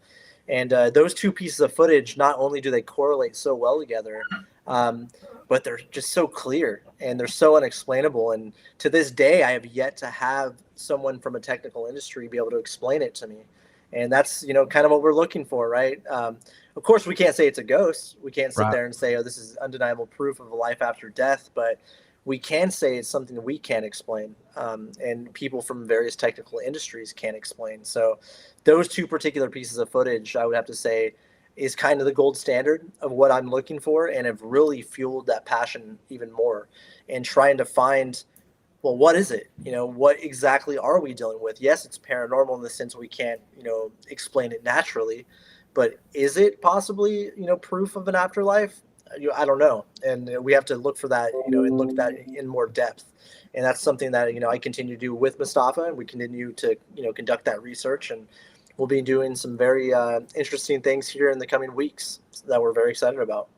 B: And those two pieces of footage, not only do they correlate so well together, but they're just so clear and they're so unexplainable. And to this day, I have yet to have someone from a technical industry be able to explain it to me. And that's, kind of what we're looking for, right? Of course, we can't say it's a ghost. We can't sit there and say, oh, this is undeniable proof of a life after death. But we can say it's something that we can't explain, and people from various technical industries can't explain. So those two particular pieces of footage, I would have to say, is kind of the gold standard of what I'm looking for, and have really fueled that passion even more, and trying to find well, what is it? What exactly are we dealing with? Yes, it's paranormal in the sense we can't, explain it naturally, but is it possibly, proof of an afterlife? I don't know, and we have to look for that, and look at that in more depth. And that's something that I continue to do with Mustafa, and we continue to conduct that research, and we'll be doing some very interesting things here in the coming weeks that we're very excited about.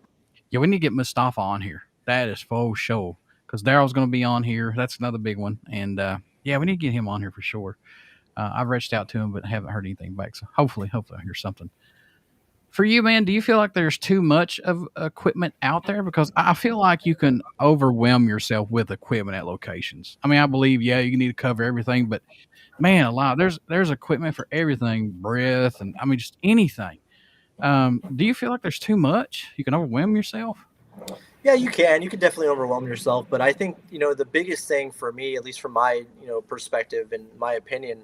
A: Yeah, we need to get Mustafa on here. That is for sure. Because Daryl's going to be on here. That's another big one. And yeah, we need to get him on here for sure. I've reached out to him, but haven't heard anything back. So hopefully I hear something. For you, man, do you feel like there's too much of equipment out there? Because I feel like you can overwhelm yourself with equipment at locations. I mean, I believe, yeah, you need to cover everything, but man, a lot there's equipment for everything, breath, and I mean just anything. Do you feel like there's too much? You can overwhelm yourself.
B: Yeah, you can. You can definitely overwhelm yourself, but I think the biggest thing for me, at least from my perspective and my opinion,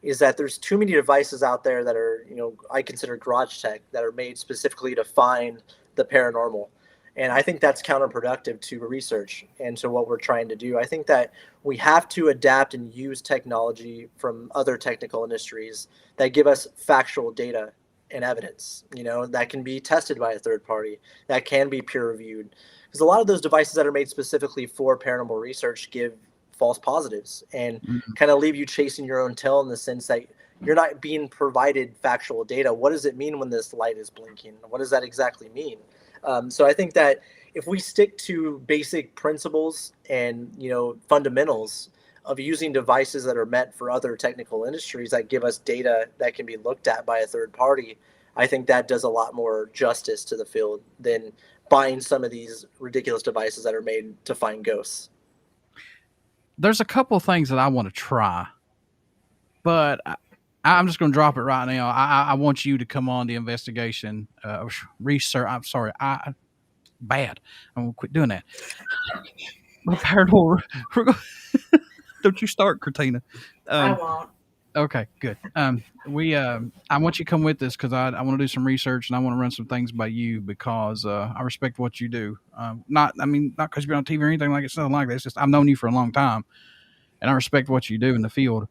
B: is that there's too many devices out there that are I consider garage tech that are made specifically to find the paranormal, and I think that's counterproductive to research and to what we're trying to do. I think that we have to adapt and use technology from other technical industries that give us factual data and evidence, that can be tested by a third party, that can be peer reviewed. Because a lot of those devices that are made specifically for paranormal research give false positives and
A: Mhm.
B: kind of leave you chasing your own tail in the sense that you're not being provided factual data. What does it mean when this light is blinking? What does that exactly mean? So I think that if we stick to basic principles and fundamentals of using devices that are meant for other technical industries that give us data that can be looked at by a third party, I think that does a lot more justice to the field than buying some of these ridiculous devices that are made to find ghosts.
A: There's a couple of things that I want to try, but I'm just going to drop it right now. I want you to come on the investigation research. I'm sorry, I bad. I'm gonna quit doing that. The paranormal. Don't you start, Cortina.
C: I
A: Um,
C: won't.
A: okay, good. I want you to come with us because I want to do some research and I want to run some things by you because I respect what you do. Not because you've been on TV or anything like it's nothing like that. It's just I've known you for a long time and I respect what you do in the field.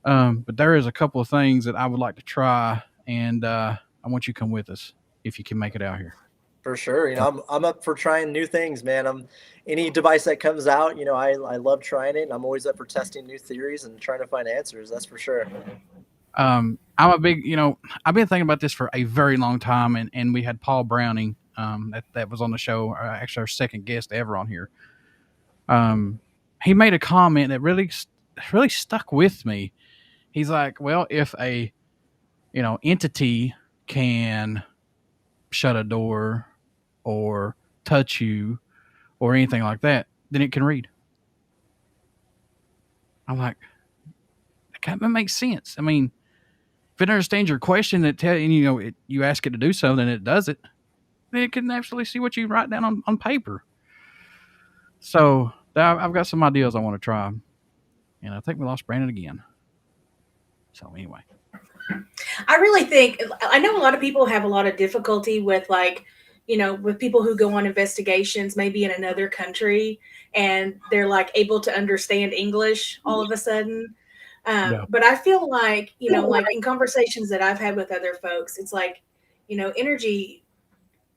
A: But there is a couple of things that I would like to try, and I want you to come with us if you can make it out here.
B: For sure. I'm up for trying new things, man. I'm any device that comes out, I love trying it, and I'm always up for testing new theories and trying to find answers. That's for sure.
A: I'm a big, I've been thinking about this for a very long time, and we had Paul Browning, that was on the show, actually our second guest ever on here. Um, he made a comment that really stuck with me. He's like, well, if a, entity can shut a door or touch you or anything like that, then it can read. I'm like, that kind of makes sense. I mean, if it understands your question, you ask it to do something, and it does it, then it can actually see what you write down on paper. So I've got some ideas I want to try, and I think we lost Brandon again. So anyway,
C: I really think I know a lot of people have a lot of difficulty with with people who go on investigations maybe in another country and they're like able to understand English all of a sudden.
A: yeah,
C: But I feel like, like in conversations that I've had with other folks, it's like, energy.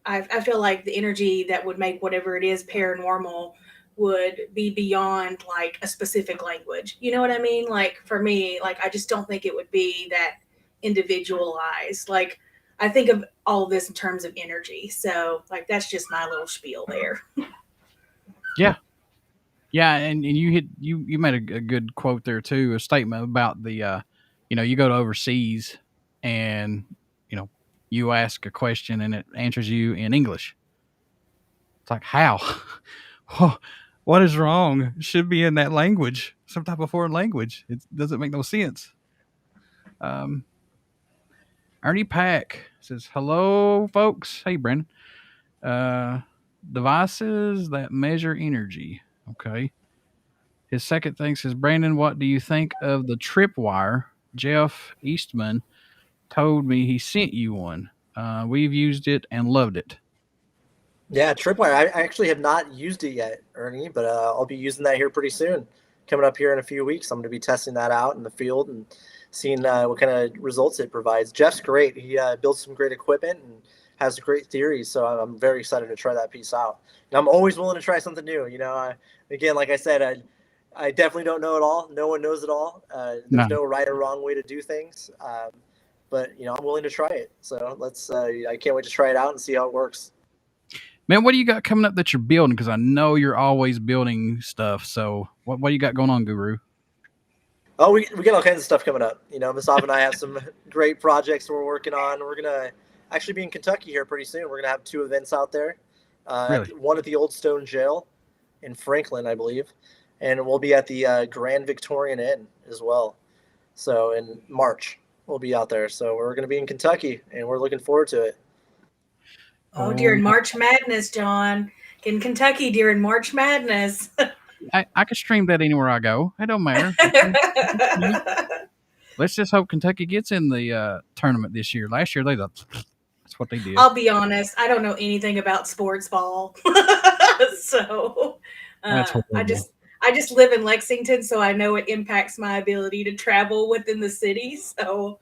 C: I feel like the energy that would make whatever it is paranormal would be beyond like a specific language. You know what I mean? Like for me, like I just don't think it would be that individualized. Like I think of all of this in terms of energy. So like that's just my little spiel there.
A: yeah, yeah, and you made a good quote there too, a statement about the, you go to overseas and you know you ask a question and it answers you in English. It's like how? What is wrong? It should be in that language, some type of foreign language. It doesn't make no sense. Um, Ernie Pack says, "Hello, folks. Hey, Brandon. Uh, devices that measure energy. Okay." His second thing says, "Brandon, what do you think of the tripwire? Jeff Eastman told me he sent you one. We've used it and loved it."
B: Yeah, Tripwire. I actually have not used it yet, Ernie, but I'll be using that here pretty soon. coming up here in a few weeks. I'm going to be testing that out in the field and seeing what kind of results it provides. Jeff's great. He builds some great equipment and has great theories. So I'm very excited to try that piece out. And I'm always willing to try something new. Again, like I said, I definitely don't know it all. No one knows it all. There's no right or wrong way to do things. But I'm willing to try it. So let's. I can't wait to try it out and see how it works.
A: Man, what do you got coming up that you're building? Because I know you're always building stuff. So what do you got going on, Guru?
B: Oh, we got all kinds of stuff coming up. Misav and I have some great projects we're working on. We're gonna actually be in Kentucky here pretty soon. We're gonna have 2 events out there.
A: Really?
B: One at the Old Stone Jail in Franklin, I believe, and we'll be at the Grand Victorian Inn as well. So in March we'll be out there. So we're gonna be in Kentucky, and we're looking forward to it.
C: Oh, during March Madness, John. In Kentucky during March Madness.
A: I can stream that anywhere I go. It don't matter. Let's just hope Kentucky gets in the tournament this year. Last year, that's what they did.
C: I'll be honest. I don't know anything about sports ball. So
A: That's
C: I just live in Lexington, so I know it impacts my ability to travel within the city. So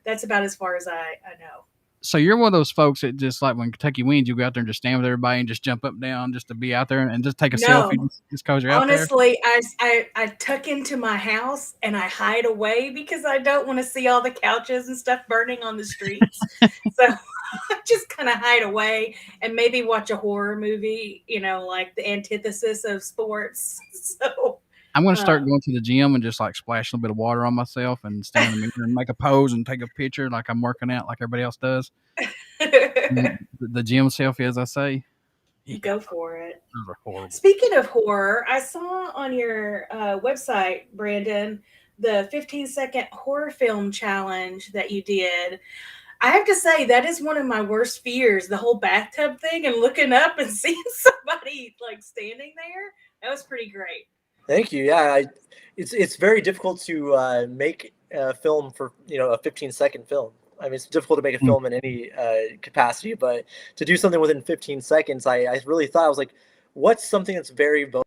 C: that's about as far as I know.
A: So you're one of those folks that just like when Kentucky wins, you go out there and just stand with everybody and just jump up and down just to be out there and just take a selfie just because you're out there?
C: Honestly, I tuck into my house and I hide away because I don't want to see all the couches and stuff burning on the streets. So I just kind of hide away and maybe watch a horror movie, like the antithesis of sports. So
A: I'm going to start going to the gym and just like splash a little bit of water on myself and stand in the mirror and make a pose and take a picture like I'm working out like everybody else does. The gym selfie, as I say.
C: You go for it.
A: Those are horrible.
C: Speaking of horror, I saw on your website, Brandon, the 15-second horror film challenge that you did. I have to say that is one of my worst fears, the whole bathtub thing and looking up and seeing somebody like standing there. That was pretty great.
B: Thank you. Yeah, it's very difficult to make a film for a 15-second film. I mean, it's difficult to make a film in any capacity, but to do something within 15 seconds, I really thought, I was like, what's something that's very vulnerable?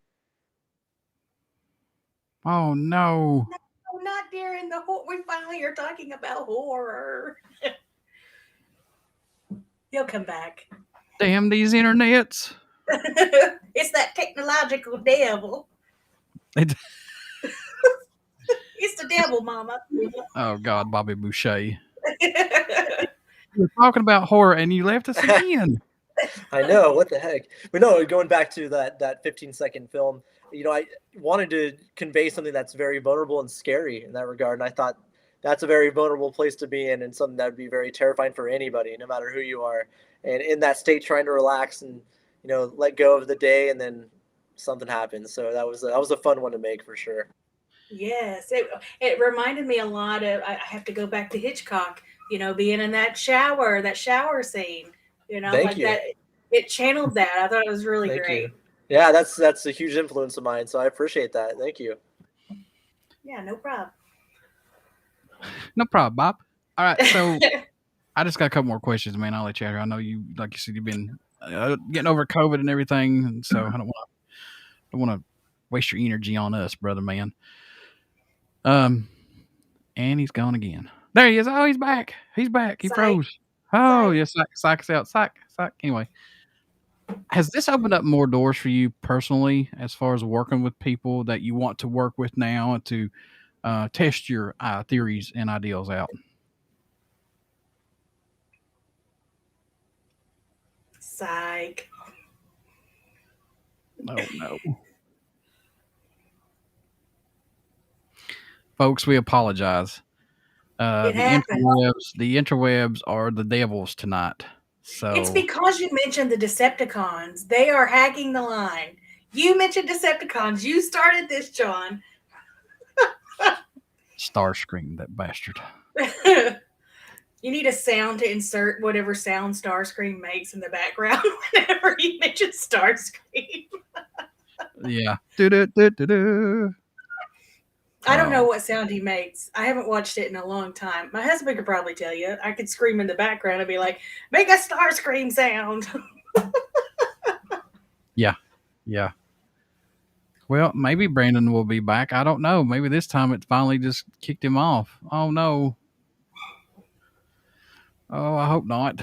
A: Oh no!
C: No, not during the horror. We finally are talking about horror. He'll come back.
A: Damn these internets!
C: It's that technological devil. It's the devil, Mama.
A: Oh God, Bobby Boucher. We're talking about horror and you left us again.
B: I know, what the heck. But no, going back to that 15-second film, I wanted to convey something that's very vulnerable and scary in that regard. And I thought that's a very vulnerable place to be in and something that would be very terrifying for anybody, no matter who you are. And in that state, trying to relax and, let go of the day, and then something happens. So that was a fun one to make for sure.
C: Yes, it reminded me a lot of. I have to go back to Hitchcock. Being in that shower scene.
B: Thank you.
C: That. It channeled that. I thought it was really
B: Thank
C: great.
B: You. Yeah, that's a huge influence of mine. So I appreciate that. Thank you.
C: Yeah, no problem.
A: No problem, Bob. All right, so I just got a couple more questions, man. I'll let you out here. I know you, like you said, you've been getting over COVID and everything, and so I don't want to waste your energy on us, brother, man. And he's gone again. There he is. Oh, he's back. He's back. He froze. Oh, yes, psych us out. Psych. Anyway, has this opened up more doors for you personally as far as working with people that you want to work with now and to test your theories and ideals out?
C: Psych.
A: Oh, no. Folks, we apologize. The interwebs are the devils tonight. So
C: it's because you mentioned the Decepticons. They are hacking the line. You mentioned Decepticons. You started this, John.
A: Starscream, that bastard.
C: You need a sound to insert whatever sound Starscream makes in the background whenever you mention Starscream.
A: Yeah. Do-do-do-do-do.
C: I don't know what sound he makes. I haven't watched it in a long time. My husband could probably tell you. I could scream in the background and be like, make a Starscream sound.
A: Yeah. Well, maybe Brandon will be back. I don't know. Maybe this time it finally just kicked him off. Oh no. Oh, I hope not.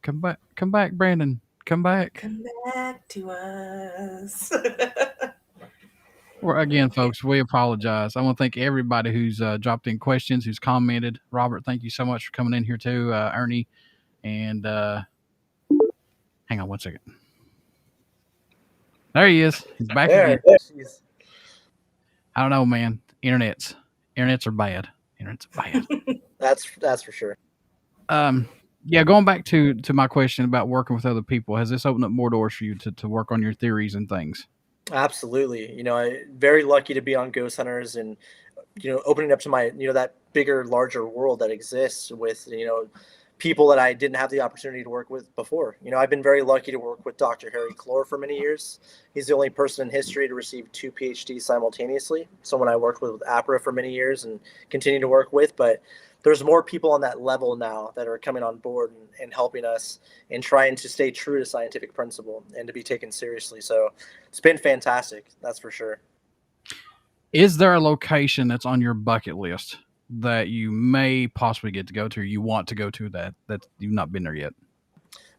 A: Come back, Brandon. Come back.
C: Come back to us.
A: Well, again, folks, we apologize. I want to thank everybody who's dropped in questions, who's commented. Robert, thank you so much for coming in here too. Ernie, and hang on one second. There he is. He's back again.
B: Jeez.
A: I don't know, man. Internets are bad. Internet's bad.
B: That's for sure.
A: Yeah, going back to my question about working with other people, has this opened up more doors for you to work on your theories and things?
B: Absolutely. Very lucky to be on Ghost Hunters and, opening up to my, that bigger, larger world that exists with, people that I didn't have the opportunity to work with before. I've been very lucky to work with Dr. Harry Clore for many years. He's the only person in history to receive 2 PhDs simultaneously. Someone I worked with APRA for many years and continue to work with, but there's more people on that level now that are coming on board and helping us and trying to stay true to scientific principle and to be taken seriously. So it's been fantastic. That's for sure.
A: Is there a location that's on your bucket list that you may possibly get to go to, or you want to go to that you've not been there yet?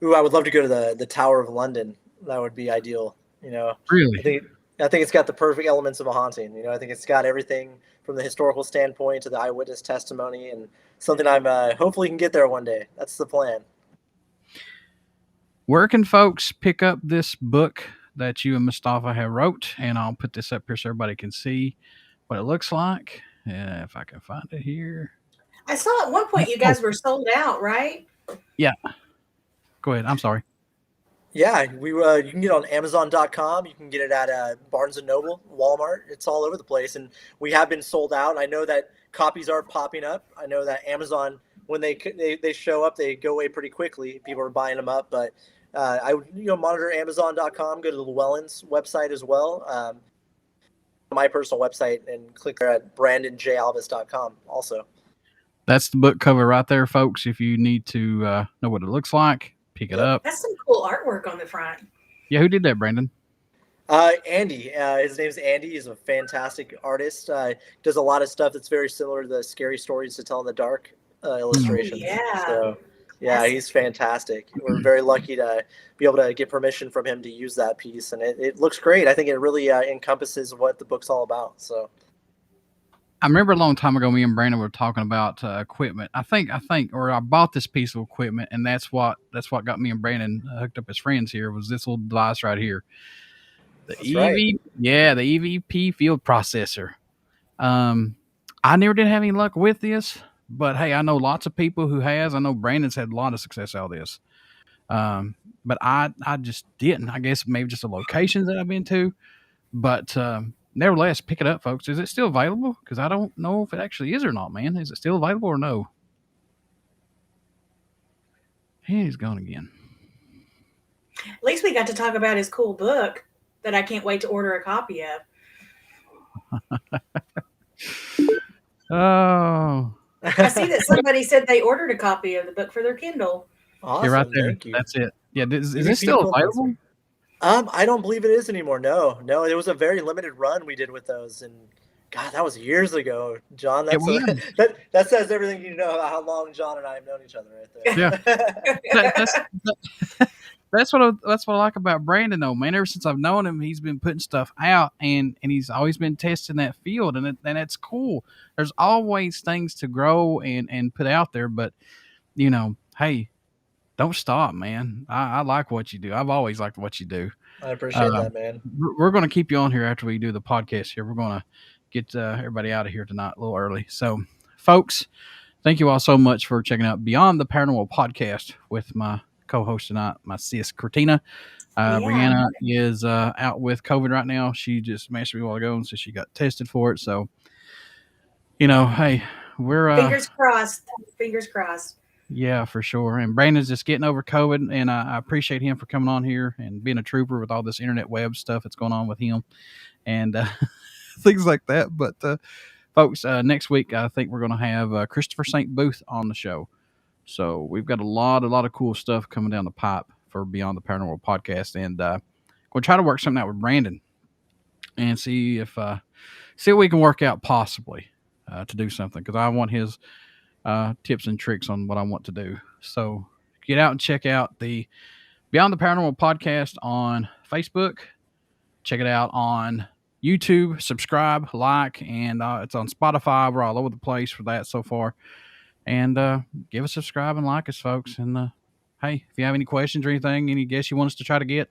B: Ooh, I would love to go to the Tower of London. That would be ideal.
A: Really?
B: I think it's got the perfect elements of a haunting. I think it's got everything from the historical standpoint to the eyewitness testimony, and something I'm hopefully can get there one day. That's the plan.
A: Where can folks pick up this book that you and Mustafa have wrote? And I'll put this up here so everybody can see what it looks like. If I can find it here.
C: I saw at one point you guys were sold out, right?
A: Yeah. Go ahead. I'm sorry.
B: Yeah, you can get it on Amazon.com. You can get it at Barnes and Noble, Walmart. It's all over the place, and we have been sold out. I know that copies are popping up. I know that Amazon, when they show up, they go away pretty quickly. People are buying them up, but I would monitor Amazon.com. Go to the Llewellyn's website as well. My personal website, and click there at BrandonJAlvis.com also.
A: That's the book cover right there, folks. If you need to know what it looks like, pick it up.
C: That's some cool artwork on the front.
A: Yeah, who did that, Brandon?
B: Andy. His name's Andy. He's a fantastic artist. Does a lot of stuff that's very similar to the Scary Stories to Tell in the Dark illustrations.
C: Yeah.
B: So, yeah, he's fantastic. We're very lucky to be able to get permission from him to use that piece, and it looks great. I think it really encompasses what the book's all about. So,
A: I remember a long time ago, me and Brandon were talking about equipment. I think, or I bought this piece of equipment, and that's what got me and Brandon hooked up as friends. Here was this little device right here, the the EVP field processor. I never did have any luck with this, but hey, I know lots of people who has. I know Brandon's had a lot of success out of this. But I just didn't. I guess maybe just the locations that I've been to, but. Nevertheless, pick it up, folks. Is it still available? Because I don't know if it actually is or not, man. Is it still available or no? He's gone again.
C: At least we got to talk about his cool book that I can't wait to order a copy of.
A: Oh.
C: I see that somebody said they ordered a copy of the book for their Kindle.
B: Awesome.
A: You're right there.
B: Thank you.
A: That's it. Yeah. Is it still available?
B: I don't believe it is anymore. No, it was a very limited run we did with those, and God, that was years ago, John. That says everything you know about how long John and I have known each other, right there.
A: Yeah, that's what I like about Brandon, though, man. Ever since I've known him, he's been putting stuff out, and he's always been testing that field, and it's cool. There's always things to grow and put out there, but hey. Don't stop, man. I like what you do. I've always liked what you do.
B: I appreciate that, man.
A: We're going to keep you on here after we do the podcast here. We're going to get everybody out of here tonight a little early. So, folks, thank you all so much for checking out Beyond the Paranormal podcast with my co-host tonight, my sis, Cortina. Brianna is out with COVID right now. She just messaged me a while ago and said she got tested for it. So, hey, we're...
C: Fingers crossed. Fingers crossed.
A: Yeah, for sure. And Brandon's just getting over COVID, and I appreciate him for coming on here and being a trooper with all this internet web stuff that's going on with him and things like that. But, folks, next week, I think we're going to have Christopher St. Booth on the show. So we've got a lot of cool stuff coming down the pipe for Beyond the Paranormal podcast, and we'll try to work something out with Brandon and see what we can work out possibly to do something, because I want his tips and tricks on what I want to do. So get out and check out the Beyond the Paranormal podcast on Facebook. Check it out on YouTube. Subscribe, like, and it's on Spotify. We're all over the place for that so far. And give us a subscribe and like us, folks. And hey, if you have any questions or anything, any guests you want us to try to get,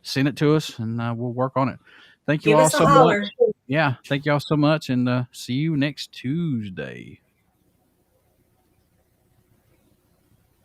A: send it to us, and we'll work on it. Thank you
C: Give
A: all
C: us a
A: so
C: holler.
A: much. Yeah, thank you all so much, and see you next Tuesday.